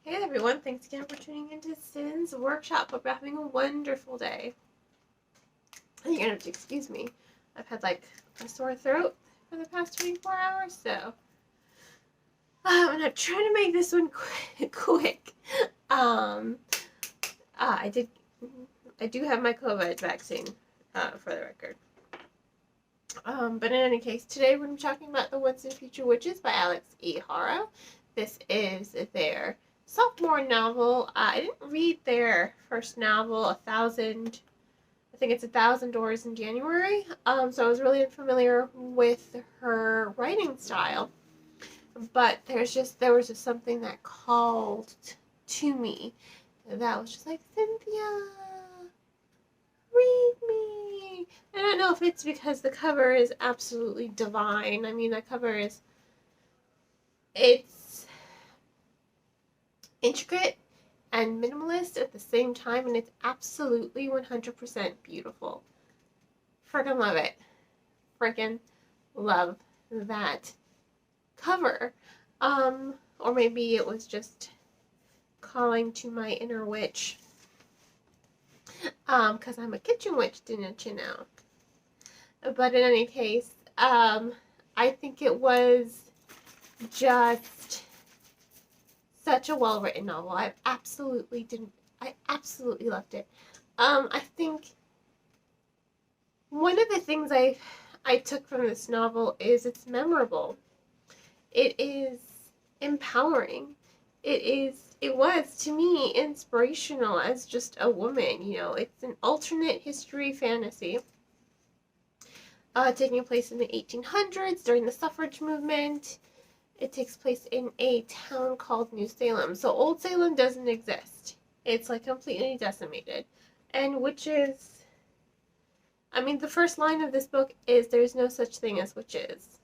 Hey everyone, thanks again for tuning into Sin's workshop. Hope you're having a wonderful day. You're gonna have to excuse me. I've had like a sore throat for the past 24 hours, so I'm gonna try to make this one quick. I do have my COVID vaccine, for the record. But in any case, today we're gonna be talking about The Once and Future Witches by Alex E. Haro. This is their sophomore novel. I didn't read their first novel, I think it's 1,000 Doors in January. So I was really unfamiliar with her writing style. But there was just something that called to me that was just like, Cynthia, read me. And I don't know if it's because the cover is absolutely divine. I mean, the cover it's intricate and minimalist at the same time, and it's absolutely 100% beautiful. Freaking love it. Freaking love that cover. Or maybe it was just calling to my inner witch. Because I'm a kitchen witch, didn't you know? But in any case, I think it was just such a well-written novel. I absolutely loved it. I think one of the things I took from this novel is it's memorable. It is empowering. It was, to me, inspirational as just a woman. You know, it's an alternate history fantasy taking place in the 1800s during the suffrage movement. It takes place in a town called New Salem. So Old Salem doesn't exist. It's like completely decimated. And witches, I mean, the first line of this book is there's no such thing as witches,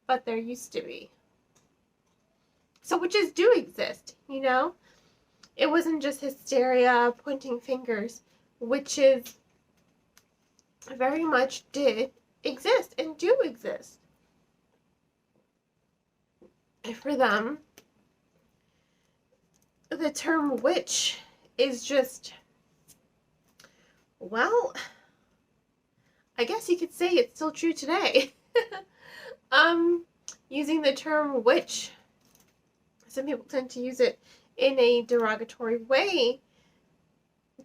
but there used to be. So witches do exist, you know? It wasn't just hysteria, pointing fingers. Witches very much did exist and do exist. And for them, the term witch is just, well, I guess you could say it's still true today. Using the term witch, some people tend to use it in a derogatory way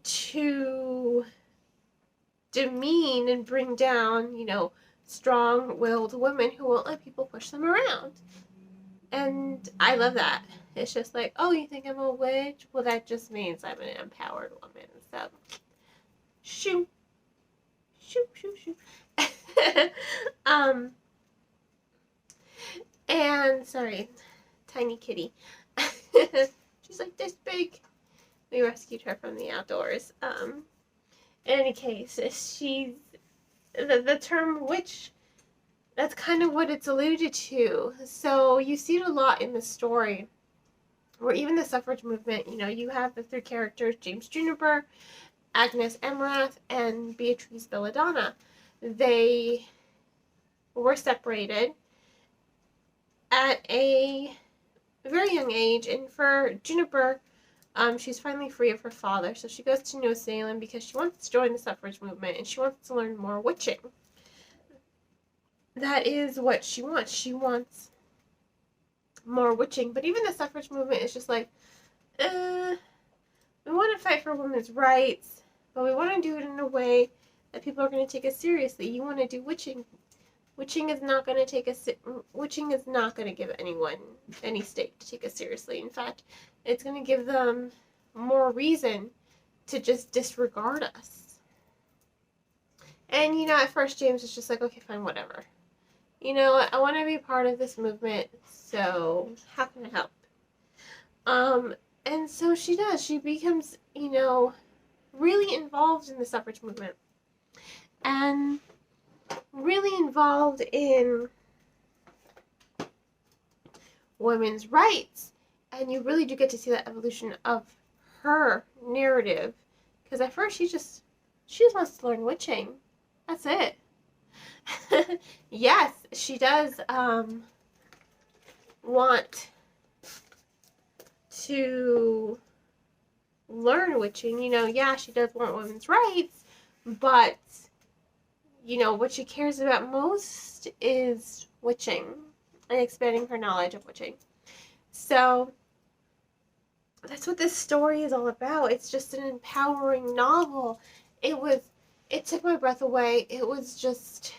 to demean and bring down, you know, strong-willed women who won't let people push them around. And I love that. It's just like, oh, you think I'm a witch? Well, that just means I'm an empowered woman. So, shoo. Shoo, shoo, shoo. And, sorry, tiny kitty. She's like this big. We rescued her from the outdoors. In any case, she's, the term witch, that's kind of what it's alluded to. So you see it a lot in the story, or even the suffrage movement. You know, you have the three characters, James Juniper, Agnes Emrath, and Beatrice Belladonna. They were separated at a very young age, and for Juniper, she's finally free of her father, so she goes to New Salem because she wants to join the suffrage movement and she wants to learn more witching. That is what she wants. She wants more witching. But even the suffrage movement is just like, we want to fight for women's rights, but we want to do it in a way that people are going to take us seriously. You want to do witching. Witching is not going to give anyone any stake to take us seriously. In fact, it's going to give them more reason to just disregard us. And, you know, at first James was just like, okay, fine, whatever. You know, I want to be part of this movement, so how can I help? And so she does. She becomes, you know, really involved in the suffrage movement. And really involved in women's rights. And you really do get to see that evolution of her narrative. Because at first she just wants to learn witching. That's it. Yes, she does want to learn witching. You know, yeah, she does want women's rights, but, you know, what she cares about most is witching and expanding her knowledge of witching. So that's what this story is all about. It's just an empowering novel. It took my breath away. It was just,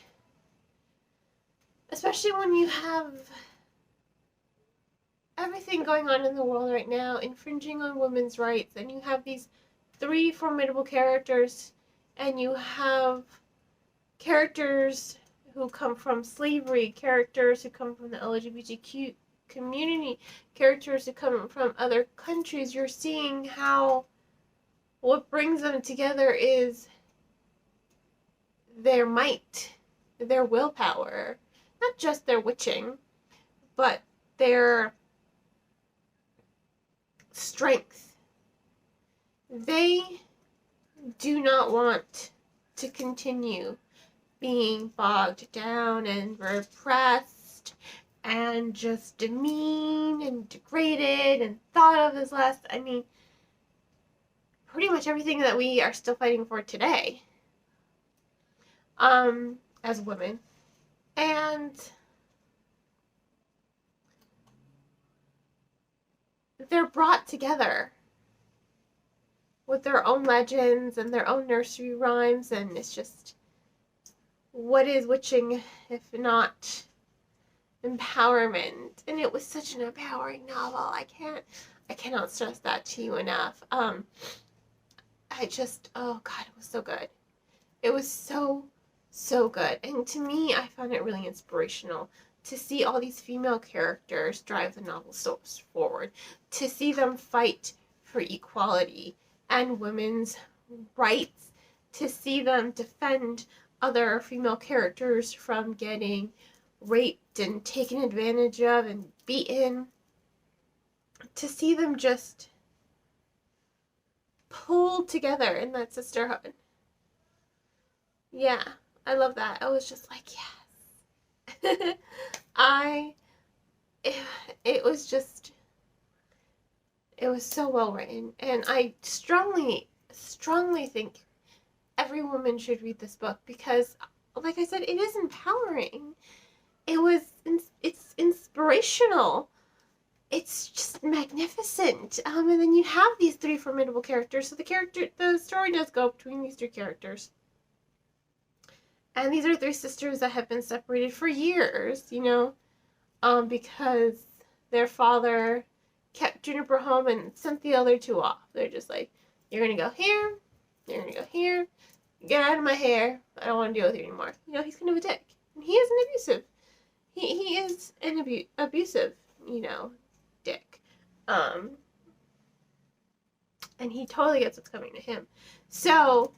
especially when you have everything going on in the world right now, infringing on women's rights, and you have these three formidable characters, and you have characters who come from slavery, characters who come from the LGBTQ community, characters who come from other countries. You're seeing how what brings them together is their might, their willpower, not just their witching, but their strength. They do not want to continue being bogged down and repressed and just demeaned and degraded and thought of as less. I mean, pretty much everything that we are still fighting for today, as women. And they're brought together with their own legends and their own nursery rhymes, and it's just, what is witching if not empowerment? And it was such an empowering novel. I cannot stress that to you enough. Oh God, it was so good. It was so good. And to me, I found it really inspirational to see all these female characters drive the novel forward, to see them fight for equality and women's rights, to see them defend other female characters from getting raped and taken advantage of and beaten, to see them just pulled together in that sisterhood. Yeah, I love that. I was just like, yes. It was just, it was so well written, and I strongly think every woman should read this book because, like I said, it is empowering. It's inspirational. It's just magnificent. And then you have these three formidable characters. So the story does go between these three characters. And these are three sisters that have been separated for years, you know, because their father kept Juniper home and sent the other two off. They're just like, you're going to go here, you're going to go here, get out of my hair, I don't want to deal with you anymore. You know, he's kind of a dick. And he is an abusive. He is an abusive, you know, dick. And he totally gets what's coming to him. So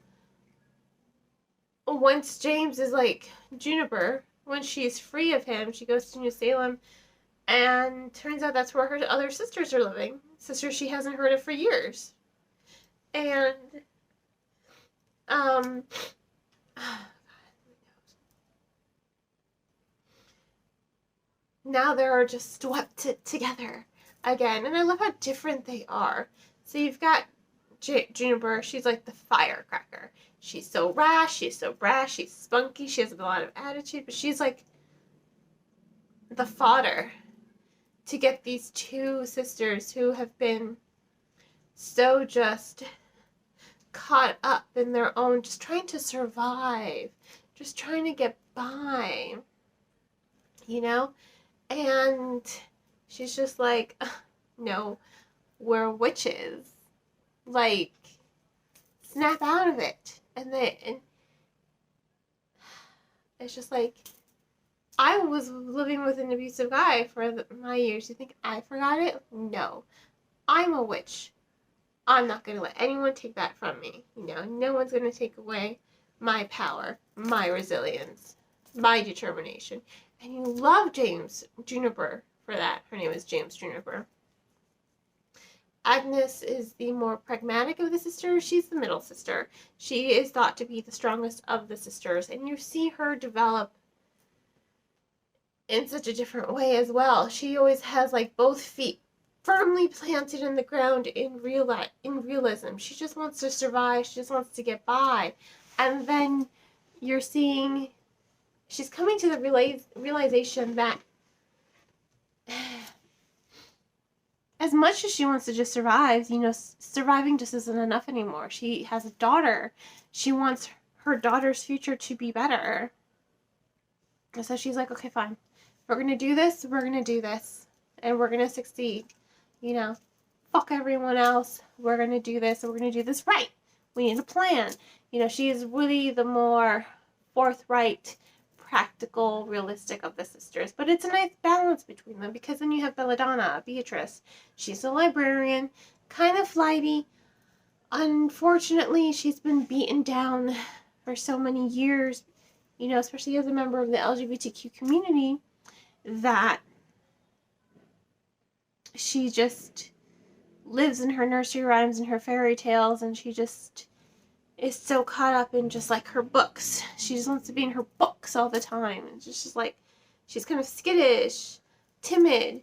once James is like, Juniper, when she's free of him, she goes to New Salem, and turns out that's where her other sisters are living. Sisters she hasn't heard of for years. And, now they're just swept together again. And I love how different they are. So you've got Juniper, she's like the firecracker. She's so rash, she's so brash, she's spunky, she has a lot of attitude, but she's like the fodder to get these two sisters who have been so just caught up in their own, just trying to survive, just trying to get by, you know? And she's just like, no, we're witches. Like, snap out of it. And it's just like, I was living with an abusive guy for my years. You think I forgot it? No. I'm a witch. I'm not going to let anyone take that from me. You know, no one's going to take away my power, my resilience, my determination. And you love James Juniper for that. Her name is James Juniper. Agnes is the more pragmatic of the sisters. She's the middle sister. She is thought to be the strongest of the sisters. And you see her develop in such a different way as well. She always has like both feet firmly planted in the ground in realism. She just wants to survive. She just wants to get by. And then you're seeing she's coming to the realization that as much as she wants to just survive, surviving just isn't enough anymore. She has a daughter. She wants her daughter's future to be better. And so she's like, okay, fine. We're going to do this. We're going to do this. And we're going to succeed. Fuck everyone else. We're going to do this. And we're going to do this right. We need a plan. She is really the more forthright, practical, realistic of the sisters. But it's a nice balance between them, because then you have Belladonna, Beatrice. She's a librarian, kind of flighty. Unfortunately, she's been beaten down for so many years, especially as a member of the LGBTQ community, that she just lives in her nursery rhymes and her fairy tales, and she just is so caught up in just like her books. She just wants to be in her books all the time. It's just like she's kind of skittish, timid.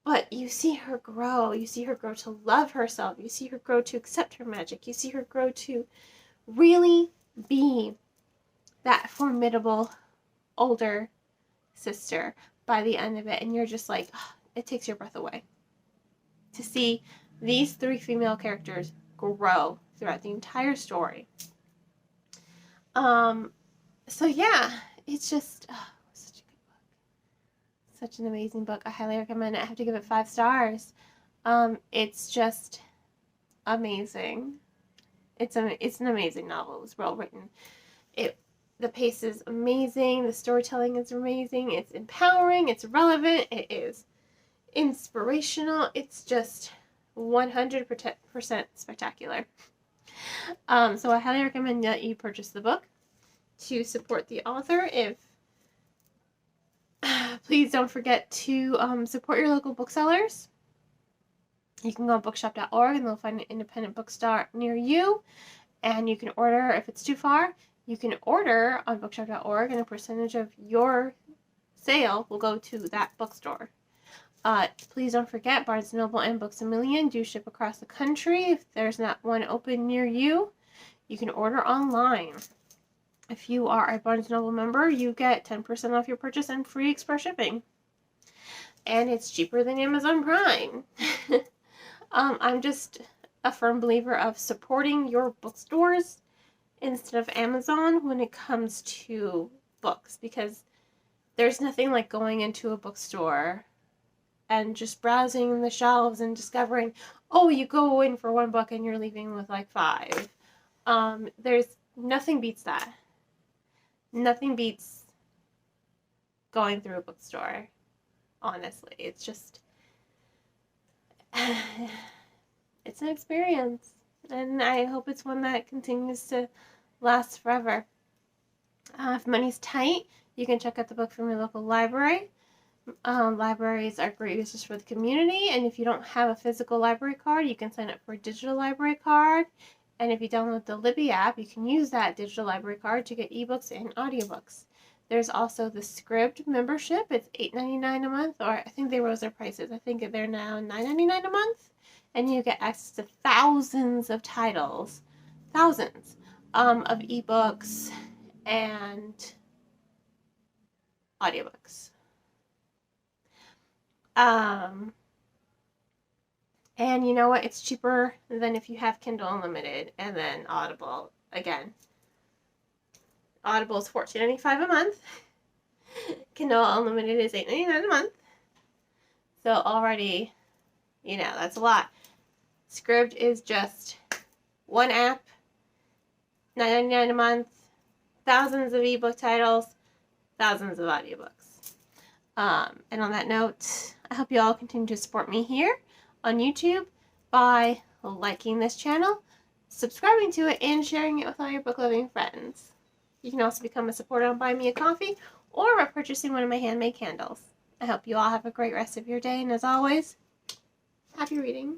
But you see her grow. You see her grow to love herself. You see her grow to accept her magic. You see her grow to really be that formidable older sister by the end of it. And you're just like, it takes your breath away to see these three female characters grow throughout the entire story. So yeah, it's just such a good book. Such an amazing book. I highly recommend it. I have to give it 5 stars. It's just amazing. It's an amazing novel. It was well written. The pace is amazing. The storytelling is amazing. It's empowering. It's relevant. It is inspirational. It's just 100% spectacular. So I highly recommend that you purchase the book to support the author. Please don't forget to support your local booksellers. You can go on bookshop.org and they'll find an independent bookstore near you. And you can order, if it's too far, you can order on bookshop.org, and a percentage of your sale will go to that bookstore. Please don't forget, Barnes & Noble and Books A Million do ship across the country. If there's not one open near you, you can order online. If you are a Barnes & Noble member, you get 10% off your purchase and free express shipping. And it's cheaper than Amazon Prime. I'm just a firm believer of supporting your bookstores instead of Amazon when it comes to books, because there's nothing like going into a bookstore and just browsing the shelves and discovering, you go in for one book and you're leaving with like 5. There's nothing beats that. Nothing beats going through a bookstore, honestly. It's just, it's an experience, and I hope it's one that continues to last forever. If money's tight, you can check out the book from your local library. Libraries are great resources for the community, and if you don't have a physical library card, you can sign up for a digital library card. And if you download the Libby app, you can use that digital library card to get ebooks and audiobooks. There's also the Scribd membership. It's $8.99 a month, or I think they rose their prices. I think they're now $9.99 a month, and you get access to thousands of titles, thousands of ebooks and audiobooks. And you know what? It's cheaper than if you have Kindle Unlimited and then Audible. Again, Audible is $14.95 a month. Kindle Unlimited is $8.99 a month. So already, that's a lot. Scribd is just one app, $9.99 a month, thousands of ebook titles, thousands of audiobooks. And on that note, I hope you all continue to support me here on YouTube by liking this channel, subscribing to it, and sharing it with all your book-loving friends. You can also become a supporter on Buy Me a Coffee or by purchasing one of my handmade candles. I hope you all have a great rest of your day, and as always, happy reading.